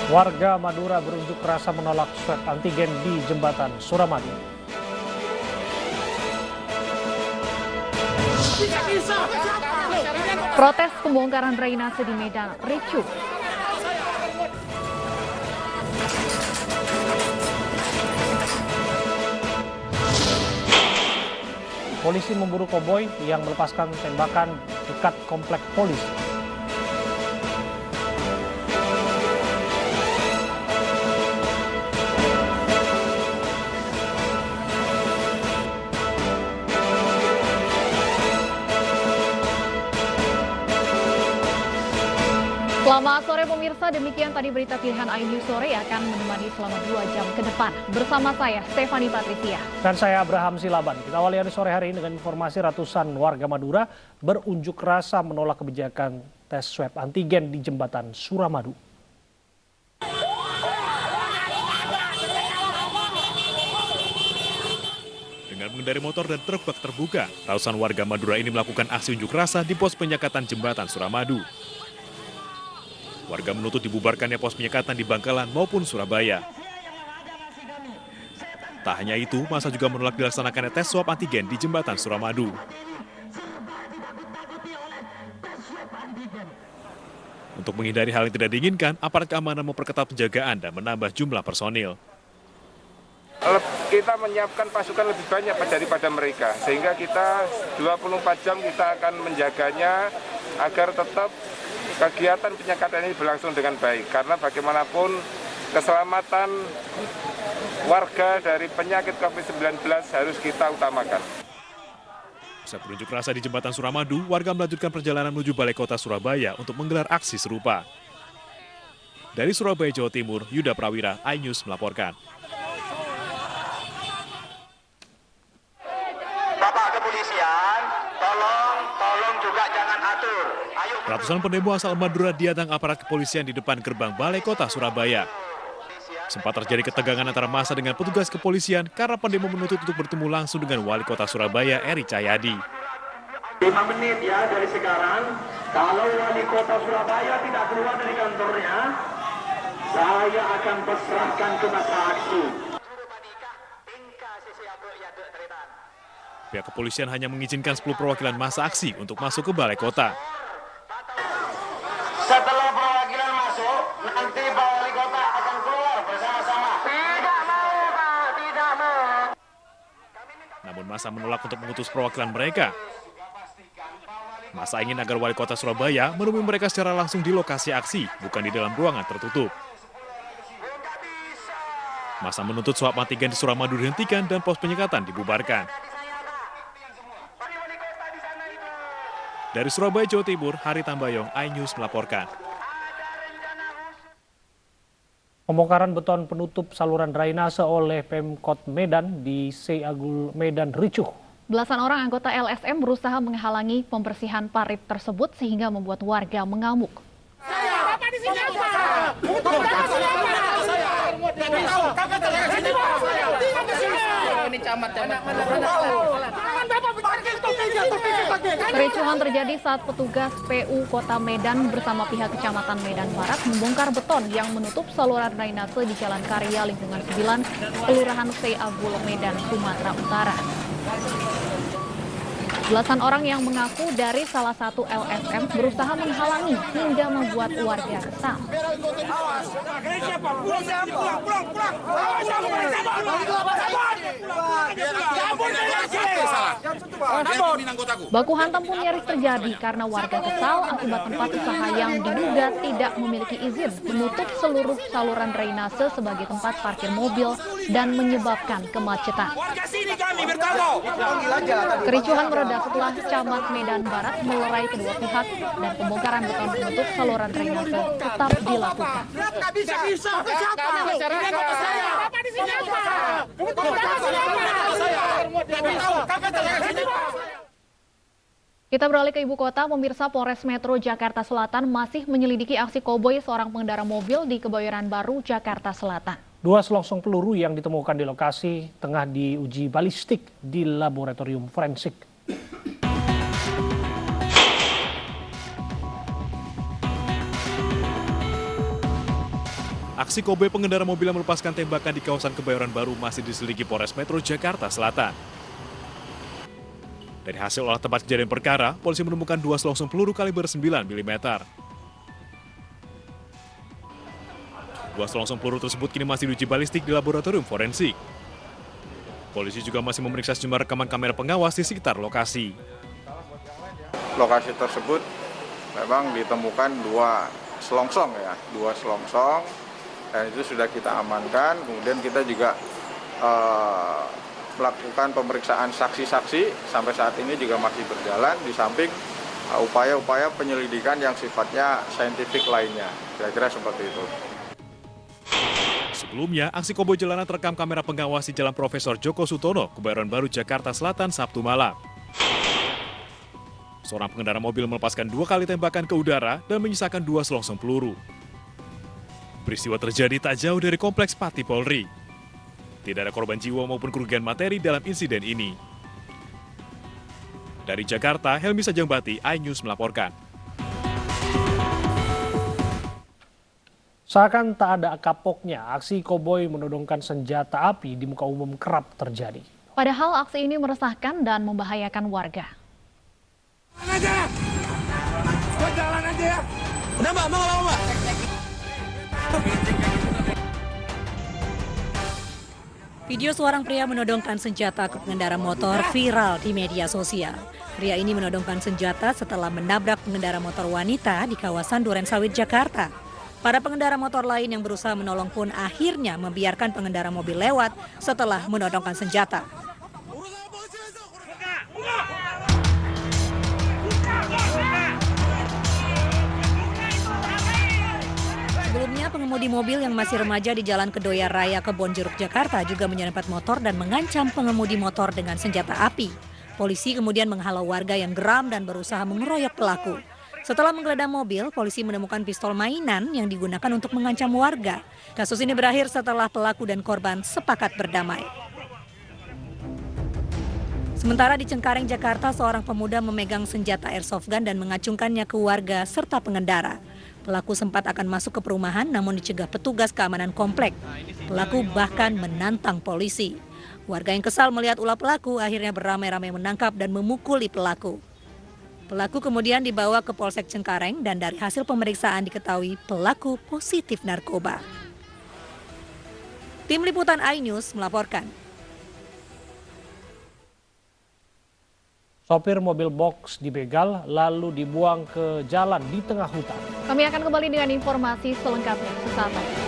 Warga Madura berunjuk rasa menolak swab antigen di Jembatan Suramadu. Protes pembongkaran drainase di Medan ricuh. Polisi memburu koboi yang melepaskan tembakan dekat komplek polisi. Selamat sore pemirsa, demikian tadi berita pilihan iNews Sore akan menemani selama 2 jam ke depan. Bersama saya, Stefani Patricia. Dan saya Abraham Silaban. Kita awali hari sore hari ini dengan informasi ratusan warga Madura berunjuk rasa menolak kebijakan tes swab antigen di Jembatan Suramadu. Dengan mengendari motor dan truk bak terbuka, ratusan warga Madura ini melakukan aksi unjuk rasa di pos penyekatan Jembatan Suramadu. Warga menuntut dibubarkannya pos penyekatan di Bangkalan maupun Surabaya. Tak hanya itu, masa juga menolak dilaksanakannya tes swab antigen di Jembatan Suramadu. Untuk menghindari hal yang tidak diinginkan, aparat keamanan memperketat penjagaan dan menambah jumlah personil. Kita menyiapkan pasukan lebih banyak daripada mereka, sehingga kita 24 jam kita akan menjaganya agar tetap kegiatan penyekatan ini berlangsung dengan baik. Karena bagaimanapun keselamatan warga dari penyakit COVID-19 harus kita utamakan. Saat berunjuk rasa di Jembatan Suramadu, warga melanjutkan perjalanan menuju Balai Kota Surabaya untuk menggelar aksi serupa. Dari Surabaya, Jawa Timur, Yuda Prawira, iNews melaporkan. Bapak Kepolisian, tolong juga jangan atur. Ayo. Ratusan pendemo asal Madura diadang aparat kepolisian di depan gerbang Balai Kota Surabaya. Sempat terjadi ketegangan antara massa dengan petugas kepolisian karena pendemo menuntut untuk bertemu langsung dengan Wali Kota Surabaya, Eri Cahyadi. 5 menit ya dari sekarang, kalau Wali Kota Surabaya tidak keluar dari kantornya, saya akan pasrahkan ke masa aksi. Pihak kepolisian hanya mengizinkan 10 perwakilan massa aksi untuk masuk ke Balai Kota. Setelah perwakilan masuk, nanti Pak Wali Kota akan keluar bersama-sama. Tidak mau, Pak, tidak mau. Namun massa menolak untuk mengutus perwakilan mereka. Massa ingin agar Wali Kota Surabaya menemui mereka secara langsung di lokasi aksi, bukan di dalam ruangan tertutup. Massa menuntut swab antigen di Suramadu dihentikan dan pos penyekatan dibubarkan. Dari Surabaya, Jawa Timur, Hari Tambayong, iNews melaporkan. Pembongkaran beton penutup saluran drainase oleh Pemkot Medan di Seagul Medan ricuh. Belasan orang anggota LSM berusaha menghalangi pembersihan parit tersebut sehingga membuat warga mengamuk. Kericuhan terjadi saat petugas PU Kota Medan bersama pihak Kecamatan Medan Barat membongkar beton yang menutup saluran drainase di Jalan Karya Lingkungan 9, Kelurahan Seagul Medan, Sumatera Utara. Belasan orang yang mengaku dari salah satu LSM berusaha menghalangi hingga membuat warga kesal. Baku hantam pun nyaris terjadi karena warga kesal akibat tempat usaha yang diduga tidak memiliki izin menutup seluruh saluran drainase sebagai tempat parkir mobil dan menyebabkan kemacetan. Kericuhan meredah setelah Camat Medan Barat melerai kedua pihak dan pembongkaran beton penutup saluran drainase tetap dilakukan. Kita beralih ke ibu kota, pemirsa. Polres Metro Jakarta Selatan masih menyelidiki aksi koboi seorang pengendara mobil di Kebayoran Baru, Jakarta Selatan. 2 selongsong peluru yang ditemukan di lokasi tengah diuji balistik di laboratorium forensik. Aksi koboi pengendara mobil yang melepaskan tembakan di kawasan Kebayoran Baru masih diselidiki Polres Metro Jakarta Selatan. Dari hasil olah tempat kejadian perkara, polisi menemukan 2 selongsong peluru kaliber 9 mm. 2 selongsong peluru tersebut kini masih diuji balistik di laboratorium forensik. Polisi juga masih memeriksa sejumlah rekaman kamera pengawas di sekitar lokasi. Lokasi tersebut memang ditemukan 2 selongsong ya, 2 selongsong, dan itu sudah kita amankan. Kemudian kita juga melakukan pemeriksaan saksi-saksi sampai saat ini juga masih berjalan di samping upaya-upaya penyelidikan yang sifatnya saintifik lainnya. Kira-kira seperti itu. Sebelumnya, aksi koboi jalanan terekam kamera pengawas di Jalan Profesor Djoko Sutono, Kebayoran Baru, Jakarta Selatan, Sabtu malam. Seorang pengendara mobil melepaskan 2 kali tembakan ke udara dan menyisakan 2 selongsong peluru. Peristiwa terjadi tak jauh dari Kompleks Pati Polri. Tidak ada korban jiwa maupun kerugian materi dalam insiden ini. Dari Jakarta, Helmi Sajangbati, iNews melaporkan. Seakan tak ada kapoknya, aksi koboi menodongkan senjata api di muka umum kerap terjadi. Padahal aksi ini meresahkan dan membahayakan warga. Jalan aja ya. Udah mbak, mau mbak. Video seorang pria menodongkan senjata ke pengendara motor viral di media sosial. Pria ini menodongkan senjata setelah menabrak pengendara motor wanita di kawasan Durensawit, Jakarta. Para pengendara motor lain yang berusaha menolong pun akhirnya membiarkan pengendara mobil lewat setelah menodongkan senjata. Sebelumnya, pengemudi mobil yang masih remaja di Jalan Kedoya Raya Kebonjeruk, Jakarta juga menyerempet motor dan mengancam pengemudi motor dengan senjata api. Polisi kemudian menghalau warga yang geram dan berusaha mengeroyok pelaku. Setelah menggeledah mobil, polisi menemukan pistol mainan yang digunakan untuk mengancam warga. Kasus ini berakhir setelah pelaku dan korban sepakat berdamai. Sementara di Cengkareng, Jakarta, seorang pemuda memegang senjata airsoft gun dan mengacungkannya ke warga serta pengendara. Pelaku sempat akan masuk ke perumahan namun dicegah petugas keamanan komplek. Pelaku bahkan menantang polisi. Warga yang kesal melihat ulah pelaku akhirnya beramai-ramai menangkap dan memukuli pelaku. Pelaku kemudian dibawa ke Polsek Cengkareng dan dari hasil pemeriksaan diketahui pelaku positif narkoba. Tim Liputan iNews melaporkan. Sopir mobil box dibegal lalu dibuang ke jalan di tengah hutan. Kami akan kembali dengan informasi selengkapnya sesaat lagi.